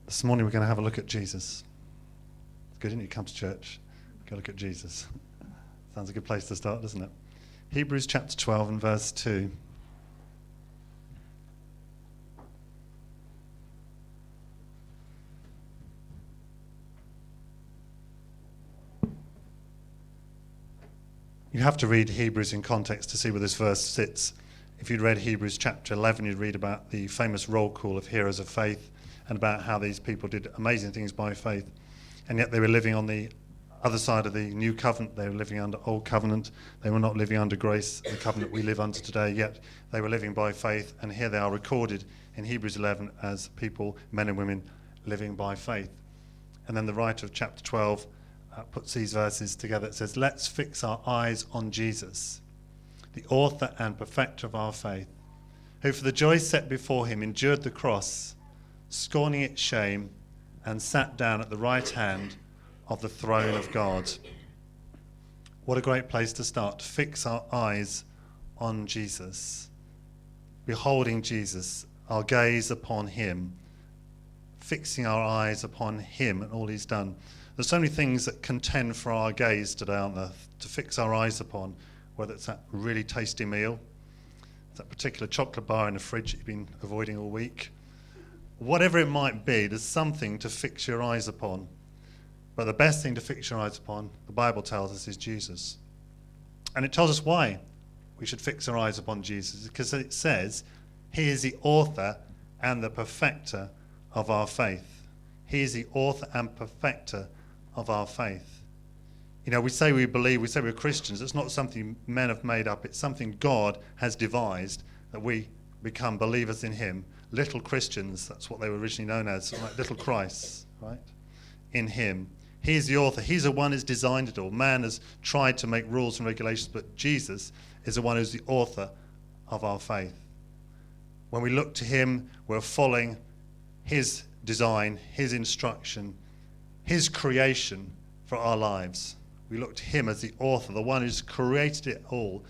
This morning we're going to have a look at Jesus. It's good, isn't it? You come to church, go look at Jesus. Sounds a good place to start, doesn't it? Hebrews chapter 12 and verse 2. You have to read Hebrews in context to see where this verse sits. If you'd read Hebrews chapter 11, you'd read about the famous roll call of heroes of faith and about how these people did amazing things by faith. And yet they were living on the other side of the new covenant. They were living under old covenant. They were not living under grace, the covenant we live under today, yet they were living by faith. And here they are recorded in Hebrews 11 as people, men and women, living by faith. And then the writer of chapter 12 puts these verses together. It says, let's fix our eyes on Jesus, the author and perfecter of our faith, who for the joy set before him endured the cross, scorning its shame, and sat down at the right hand of the throne of God. What a great place to start, to fix our eyes on Jesus, beholding Jesus, our gaze upon him, fixing our eyes upon him and all he's done. There's so many things that contend for our gaze today, aren't there, to fix our eyes upon, whether it's that really tasty meal, that particular chocolate bar in the fridge that you've been avoiding all week. Whatever it might be, there's something to fix your eyes upon. But the best thing to fix your eyes upon, the Bible tells us, is Jesus. And it tells us why we should fix our eyes upon Jesus, because it says he is the author and the perfecter of our faith. He is the author and perfecter of our faith. You know, we say we believe, we say we're Christians. It's not something men have made up. It's something God has devised, that we become believers in him. Little Christians, that's what they were originally known as, like little Christs, right? In him. He is the author. He's the one who's designed it all. Man has tried to make rules and regulations, but Jesus is the one who's the author of our faith. When we look to him, we're following his design, his instruction, his creation for our lives. We look to him as the author, the one who's created it all.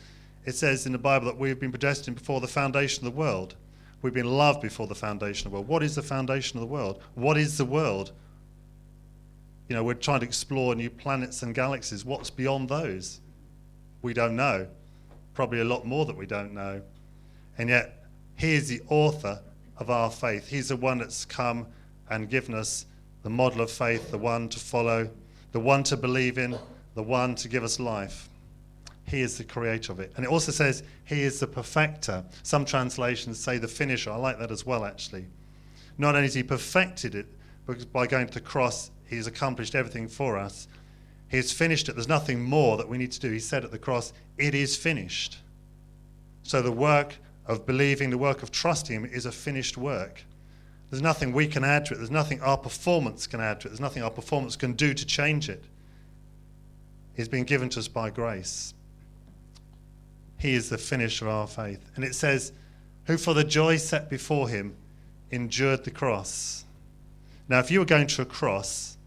It says in the Bible that we've been predestined before the foundation of the world. We've been loved before the foundation of the world. What is the foundation of the world? What is the world? You know, we're trying to explore new planets and galaxies. What's beyond those? We don't know. Probably a lot more that we don't know. And yet, he is the author of our faith. He's the one that's come and given us the model of faith, the one to follow, the one to believe in, the one to give us life. He is the creator of it. And it also says he is the perfecter. Some translations say the finisher. I like that as well, actually. Not only has he perfected it, but by going to the cross, he's accomplished everything for us. He's finished it. There's nothing more that we need to do. He said at the cross, it is finished. So the work of believing, the work of trusting him is a finished work. There's nothing we can add to it. There's nothing our performance can add to it. There's nothing our performance can do to change it. It's been given to us by grace. He is the finisher of our faith. And it says, who for the joy set before him endured the cross. Now, if you were going to a cross,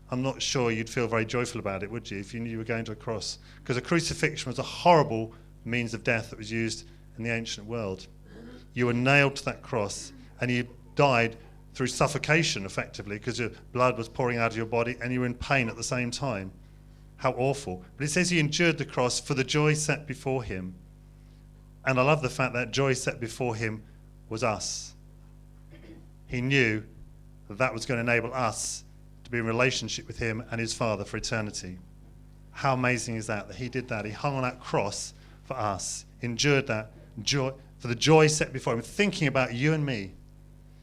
I'm not sure you'd feel very joyful about it, would you, if you knew you were going to a cross? Because a crucifixion was a horrible means of death that was used in the ancient world. You were nailed to that cross, and you died through suffocation, effectively, because your blood was pouring out of your body, and you were in pain at the same time. How awful. But it says he endured the cross for the joy set before him. And I love the fact that joy set before him was us. He knew that that was going to enable us to be in relationship with him and his Father for eternity. How amazing is that he did that? He hung on that cross for us, endured that joy, for the joy set before him, thinking about you and me.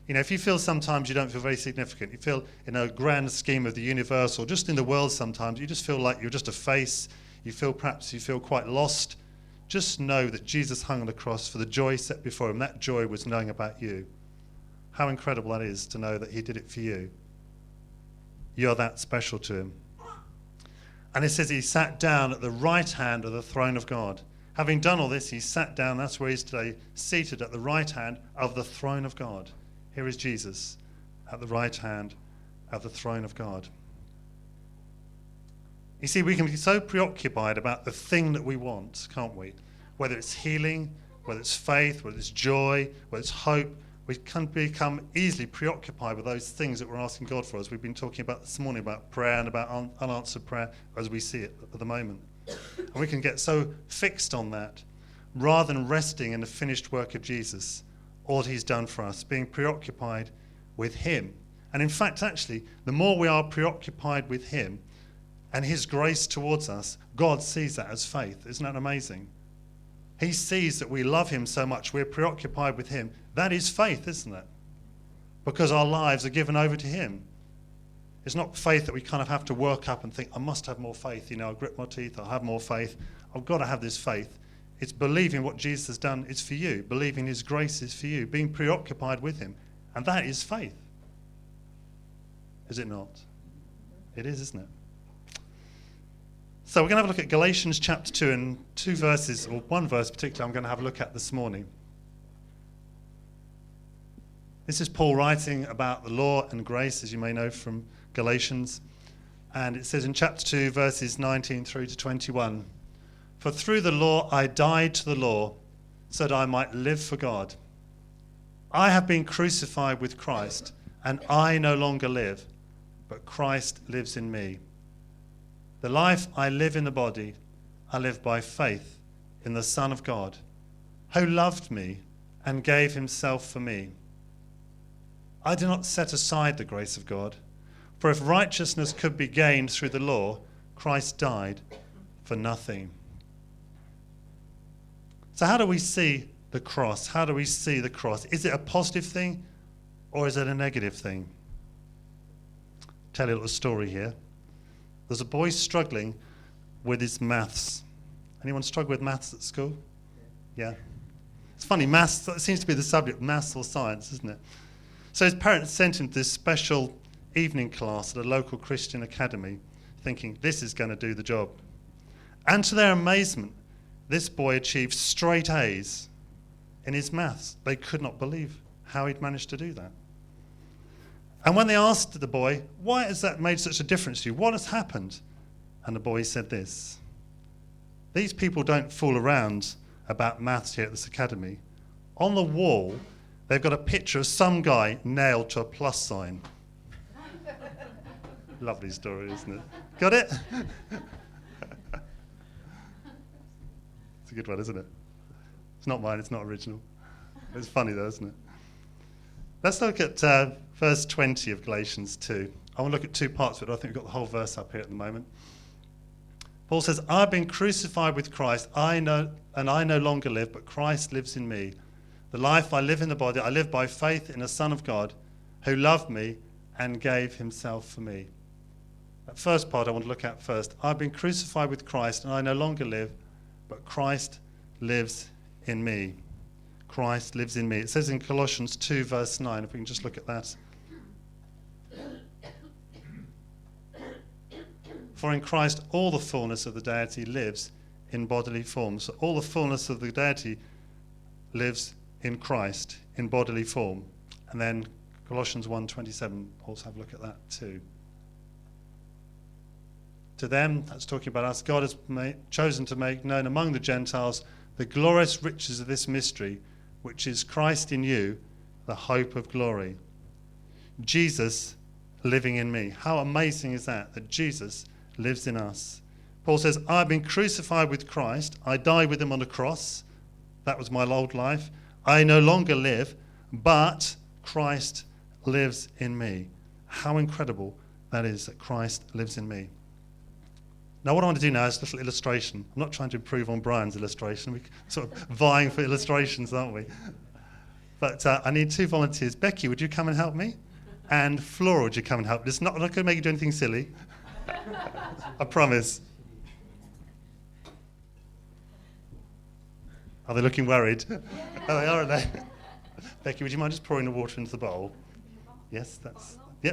You know, if you feel sometimes you don't feel very significant, you feel in a grand scheme of the universe or just in the world sometimes, you just feel like you're just a face, you feel quite lost, just know that Jesus hung on the cross for the joy set before him. That joy was knowing about you. How incredible that is to know that he did it for you. You're that special to him. And it says he sat down at the right hand of the throne of God. Having done all this, he sat down, that's where he is today, seated at the right hand of the throne of God. Here is Jesus at the right hand of the throne of God. You see, we can be so preoccupied about the thing that we want, can't we? Whether it's healing, whether it's faith, whether it's joy, whether it's hope, we can become easily preoccupied with those things that we're asking God for, as we've been talking about this morning, about prayer and about unanswered prayer as we see it at the moment. And we can get so fixed on that rather than resting in the finished work of Jesus, all that he's done for us, being preoccupied with him. And in fact, actually, the more we are preoccupied with him and his grace towards us, God sees that as faith. Isn't that amazing? He sees that we love him so much, we're preoccupied with him. That is faith, isn't it? Because our lives are given over to him. It's not faith that we kind of have to work up and think, I must have more faith. I'll grit my teeth, I'll have more faith. I've got to have this faith. It's believing what Jesus has done is for you. Believing his grace is for you. Being preoccupied with him. And that is faith. Is it not? It is, isn't it? So we're going to have a look at Galatians chapter 2 and two verses, or one verse particularly I'm going to have a look at this morning. This is Paul writing about the law and grace, as you may know from Galatians. And it says in chapter 2, verses 19 through to 21, "For through the law I died to the law, so that I might live for God. I have been crucified with Christ, and I no longer live, but Christ lives in me. The life I live in the body, I live by faith in the Son of God, who loved me and gave himself for me. I do not set aside the grace of God, for if righteousness could be gained through the law, Christ died for nothing." So how do we see the cross? How do we see the cross? Is it a positive thing or is it a negative thing? I'll tell you a little story here. There's a boy struggling with his maths. Anyone struggle with maths at school? Yeah. It's funny, maths seems to be the subject, maths or science, isn't it? So his parents sent him to this special evening class at a local Christian academy, thinking this is going to do the job. And to their amazement, this boy achieved straight A's in his maths. They could not believe how he'd managed to do that. And when they asked the boy, "Why has that made such a difference to you? What has happened?" And the boy said this: "These people don't fool around about maths here at this academy. On the wall, they've got a picture of some guy nailed to a plus sign." Lovely story, isn't it? Got it? It's a good one, isn't it? It's not mine, it's not original. It's funny though, isn't it? Let's look at verse 20 of Galatians 2. I want to look at two parts of it. I think we've got the whole verse up here at the moment. Paul says, "I've been crucified with Christ, I no longer live, but Christ lives in me. The life I live in the body, I live by faith in the Son of God, who loved me and gave himself for me." That first part I want to look at first. I've been crucified with Christ, and I no longer live, but Christ lives in me. Christ lives in me. It says in Colossians 2, verse 9, if we can just look at that. "For in Christ all the fullness of the deity lives in bodily form." So all the fullness of the deity lives in Christ in bodily form. And then Colossians 1:27, also have a look at that too. "To them," that's talking about us, "God has chosen to make known among the Gentiles the glorious riches of this mystery, which is Christ in you, the hope of glory." Jesus living in me. How amazing is that Jesus lives in us. Paul says, "I've been crucified with Christ. I died with him on the cross. That was my old life. I no longer live, but Christ lives in me." How incredible that is, that Christ lives in me. Now what I want to do now is a little illustration. I'm not trying to improve on Brian's illustration. We're sort of vying for illustrations, aren't we? But I need two volunteers. Becky, would you come and help me? And Flora, would you come and help? I'm not going to make you do anything silly. I promise. Are they looking worried? Oh, they are, aren't they? Becky, would you mind just pouring the water into the bowl? Yes, that's... Yeah,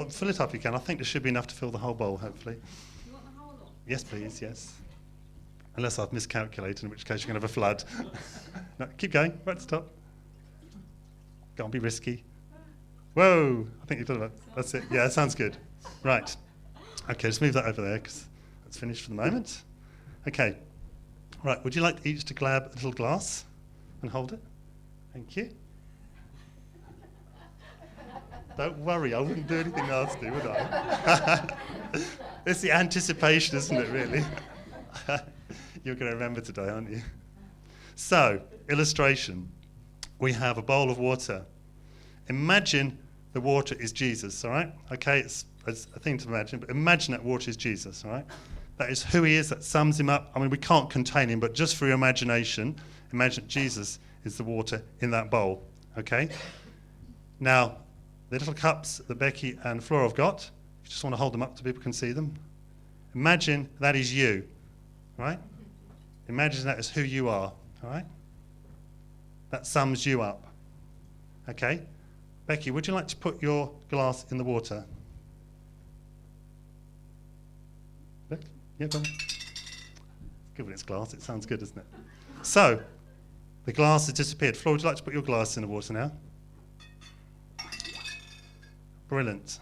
fill it up if you can. I think there should be enough to fill the whole bowl, hopefully. You want the whole lot? Yes, please, yes. Unless I've miscalculated, in which case you're going to have a flood. No, keep going, right to the top. Go on, be risky. Whoa, I think you've done that. That's it. Yeah, that sounds good. Right. Okay, just move that over there, because that's finished for the moment. Okay. Right, would you like each to grab a little glass and hold it? Thank you. Don't worry, I wouldn't do anything nasty, would I? It's the anticipation, isn't it, really? You're going to remember today, aren't you? So, illustration. We have a bowl of water. Imagine the water is Jesus, all right? Okay, it's a thing to imagine, but imagine that water is Jesus, all right? That is who he is, that sums him up. I mean, we can't contain him, but just for your imagination, imagine Jesus is the water in that bowl, okay? Now, the little cups that Becky and Flora have got, you just want to hold them up so people can see them. Imagine that is you, right? Imagine that is who you are, all right? That sums you up, okay? Becky, would you like to put your glass in the water? Becky? Yeah, go on. Good when it's glass, it sounds good, doesn't it? So, the glass has disappeared. Flora, would you like to put your glass in the water now? Brilliant.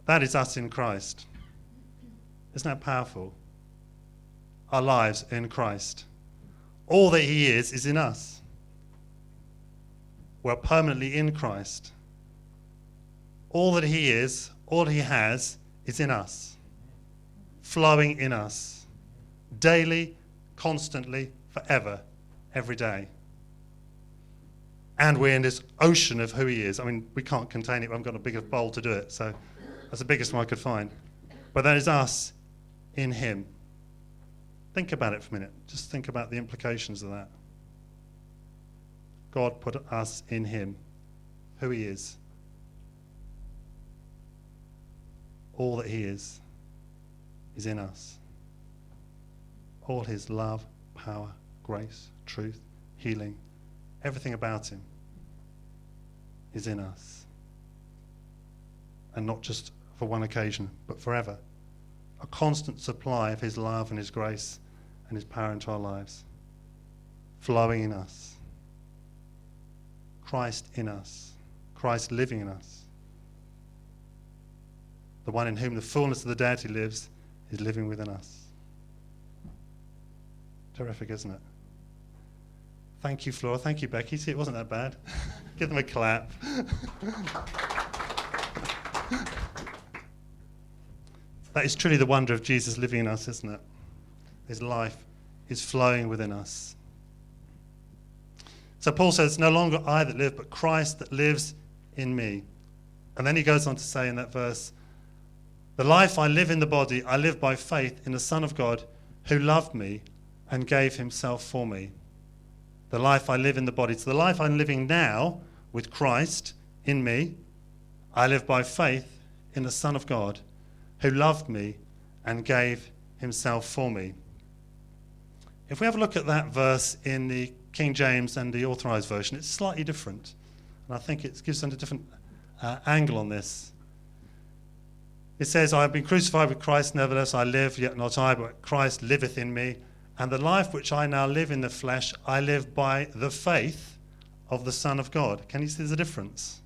That is us in Christ. Isn't that powerful? Our lives in Christ. All that he is in us. We're permanently in Christ. All that he is, all he has, is in us. Flowing in us. Daily, constantly, forever, every day. And we're in this ocean of who he is. I mean, we can't contain it. We haven't got a bigger bowl to do it. So that's the biggest one I could find. But that is us in him. Think about it for a minute. Just think about the implications of that. God put us in him, who he is. All that he is in us. All his love, power, grace, truth, healing, everything about him is in us. And not just for one occasion, but forever. A constant supply of his love and his grace and his power into our lives. Flowing in us. Christ in us. Christ living in us. The one in whom the fullness of the deity lives is living within us. Terrific, isn't it? Thank you, Flora. Thank you, Becky. See, it wasn't that bad. Give them a clap. That is truly the wonder of Jesus living in us, isn't it? His life is flowing within us. So Paul says, no longer I that live, but Christ that lives in me. And then he goes on to say in that verse, the life I live in the body, I live by faith in the Son of God who loved me and gave himself for me. The life I live in the body. So the life I'm living now with Christ in me, I live by faith in the Son of God who loved me and gave himself for me. If we have a look at that verse in the King James and the Authorized Version, it's slightly different. And I think it gives them a different angle on this. It says, I have been crucified with Christ, nevertheless I live, yet not I, but Christ liveth in me. And the life which I now live in the flesh, I live by the faith of the Son of God. Can you see the difference?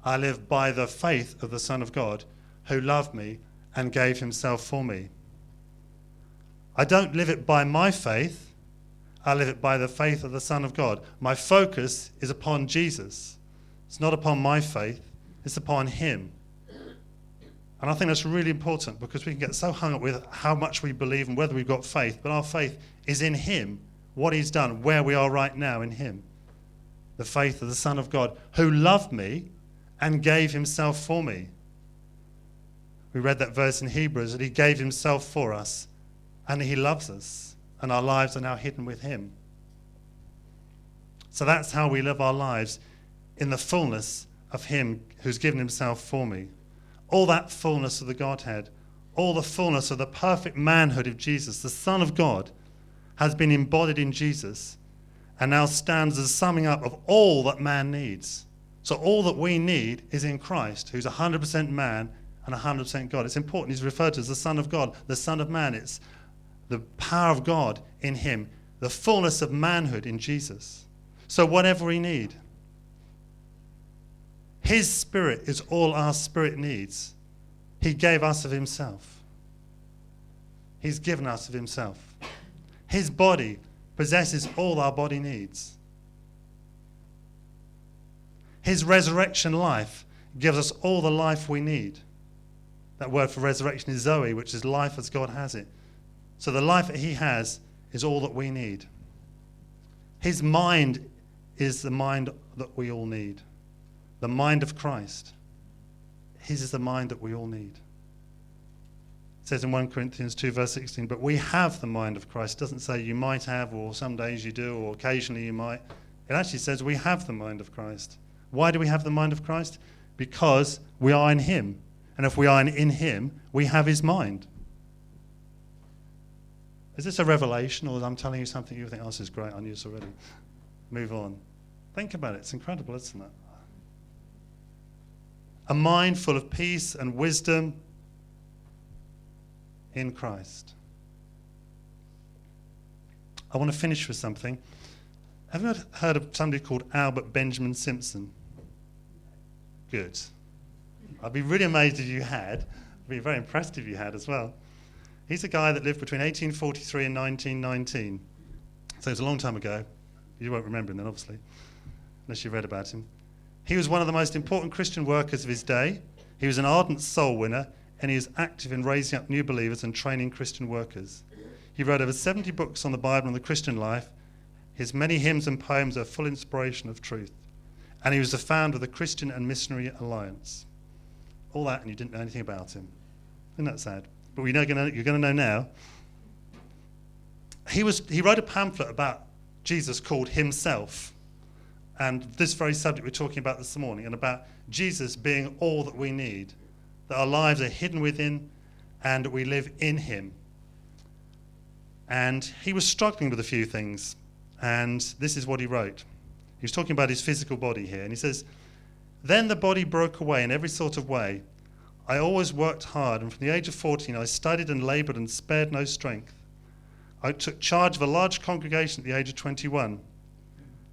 I live by the faith of the Son of God, who loved me and gave himself for me. I don't live it by my faith. I live it by the faith of the Son of God. My focus is upon Jesus. It's not upon my faith. It's upon him. And I think that's really important because we can get so hung up with how much we believe and whether we've got faith, but our faith is in him, what he's done, where we are right now in him. The faith of the Son of God who loved me and gave himself for me. We read that verse in Hebrews that he gave himself for us and he loves us and our lives are now hidden with him. So that's how we live our lives, in the fullness of him who's given himself for me. All that fullness of the Godhead, all the fullness of the perfect manhood of Jesus, the Son of God, has been embodied in Jesus and now stands as a summing up of all that man needs. So all that we need is in Christ, who's 100% man and 100% God. It's important. He's referred to as the Son of God, the Son of Man. It's the power of God in him, the fullness of manhood in Jesus. So whatever we need, his spirit is all our spirit needs. He gave us of himself. He's given us of himself. His body possesses all our body needs. His resurrection life gives us all the life we need. That word for resurrection is Zoe, which is life as God has it. So the life that he has is all that we need. His mind is the mind that we all need. The mind of Christ. His is the mind that we all need. It says in 1 Corinthians 2 verse 16, but we have the mind of Christ. It doesn't say you might have, or some days you do, or occasionally you might. It actually says we have the mind of Christ. Why do we have the mind of Christ? Because we are in him. And if we are in him, we have his mind. Is this a revelation, or I'm telling you something you think, oh, this is great, I knew this already? Move on. Think about it. It's incredible, isn't it? A mind full of peace and wisdom in Christ. I want to finish with something. Have you heard of somebody called Albert Benjamin Simpson? Good. I'd be really amazed if you had. I'd be very impressed if you had as well. He's a guy that lived between 1843 and 1919. So it's a long time ago. You won't remember him then, obviously, unless you read about him. He was one of the most important Christian workers of his day. He was an ardent soul winner, and he was active in raising up new believers and training Christian workers. He wrote over 70 books on the Bible and the Christian life. His many hymns and poems are full inspiration of truth. And he was the founder of the Christian and Missionary Alliance. All that, and you didn't know anything about him. Isn't that sad? But you're going to know now. He wrote a pamphlet about Jesus called Himself. And this very subject we're talking about this morning, and about Jesus being all that we need. That our lives are hidden within, and we live in him. And he was struggling with a few things. And this is what he wrote. He was talking about his physical body here. And he says, then the body broke away in every sort of way. I always worked hard, and from the age of 14 I studied and laboured and spared no strength. I took charge of a large congregation at the age of 21.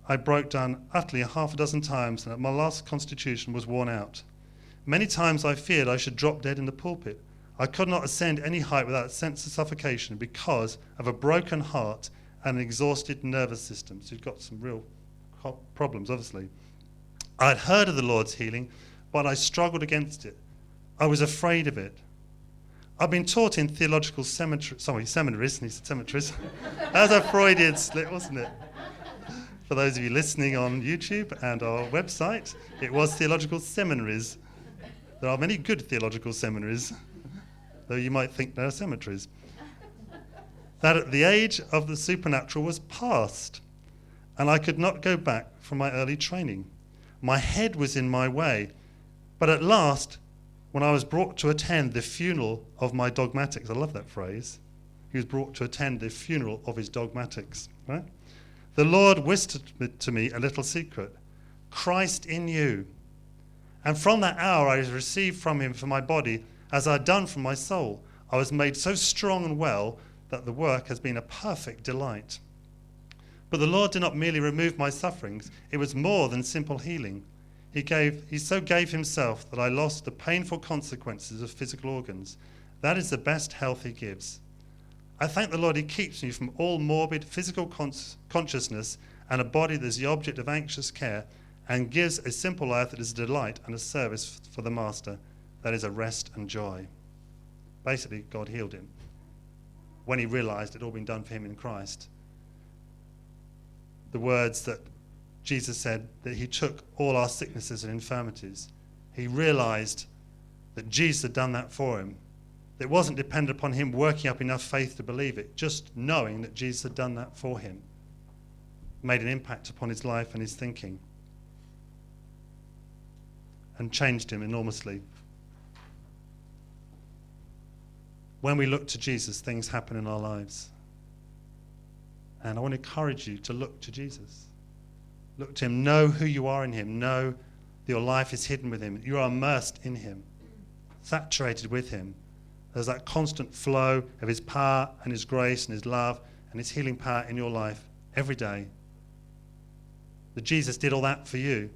I broke down utterly half a dozen times, and at my last constitution was worn out. Many times I feared I should drop dead in the pulpit. I could not ascend any height without a sense of suffocation because of a broken heart and an exhausted nervous system. So you've got some real problems, obviously. I had heard of the Lord's healing, but I struggled against it. I was afraid of it. I've been taught in theological seminaries. As a Freudian slip, wasn't it? For those of you listening on YouTube and our website, it was theological seminaries. There are many good theological seminaries, though you might think they're cemeteries. That at the age of the supernatural was past, and I could not go back from my early training. My head was in my way, but at last, when I was brought to attend the funeral of my dogmatics, I love that phrase, he was brought to attend the funeral of his dogmatics, right? The Lord whispered to me a little secret, Christ in you. And from that hour I received from him for my body, as I had done from my soul. I was made so strong and well that the work has been a perfect delight. But the Lord did not merely remove my sufferings, it was more than simple healing. He so gave himself that I lost the painful consequences of physical organs. That is the best health he gives. I thank the Lord he keeps me from all morbid physical consciousness and a body that is the object of anxious care, and gives a simple life that is a delight and a service for the Master, that is a rest and joy. Basically, God healed him when he realized it had all been done for him in Christ. The words that Jesus said, that he took all our sicknesses and infirmities. He realized that Jesus had done that for him. It wasn't dependent upon him working up enough faith to believe it, just knowing that Jesus had done that for him made an impact upon his life and his thinking and changed him enormously. When we look to Jesus, things happen in our lives. And I want to encourage you to look to Jesus. Look to him. Know who you are in him. Know that your life is hidden with him. You are immersed in him, saturated with him. There's that constant flow of his power and his grace and his love and his healing power in your life every day. That Jesus did all that for you.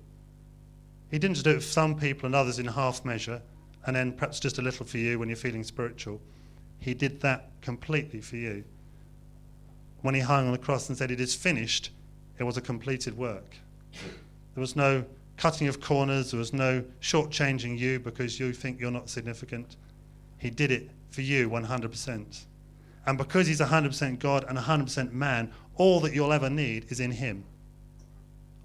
He didn't just do it for some people and others in half measure, and then perhaps just a little for you when you're feeling spiritual. He did that completely for you. When he hung on the cross and said, it is finished, it was a completed work. There was no cutting of corners. There was no shortchanging you because you think you're not significant. He did it for you 100%. And because he's 100% God and 100% man, all that you'll ever need is in him.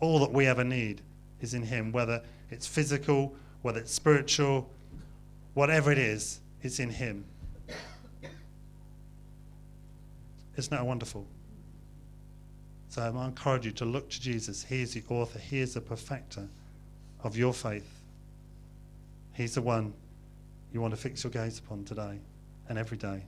All that we ever need is in him, whether it's physical, whether it's spiritual, whatever it is, it's in him. Isn't that wonderful? So I encourage you to look to Jesus. He is the author. He is the perfecter of your faith. He's the one you want to fix your gaze upon today and every day.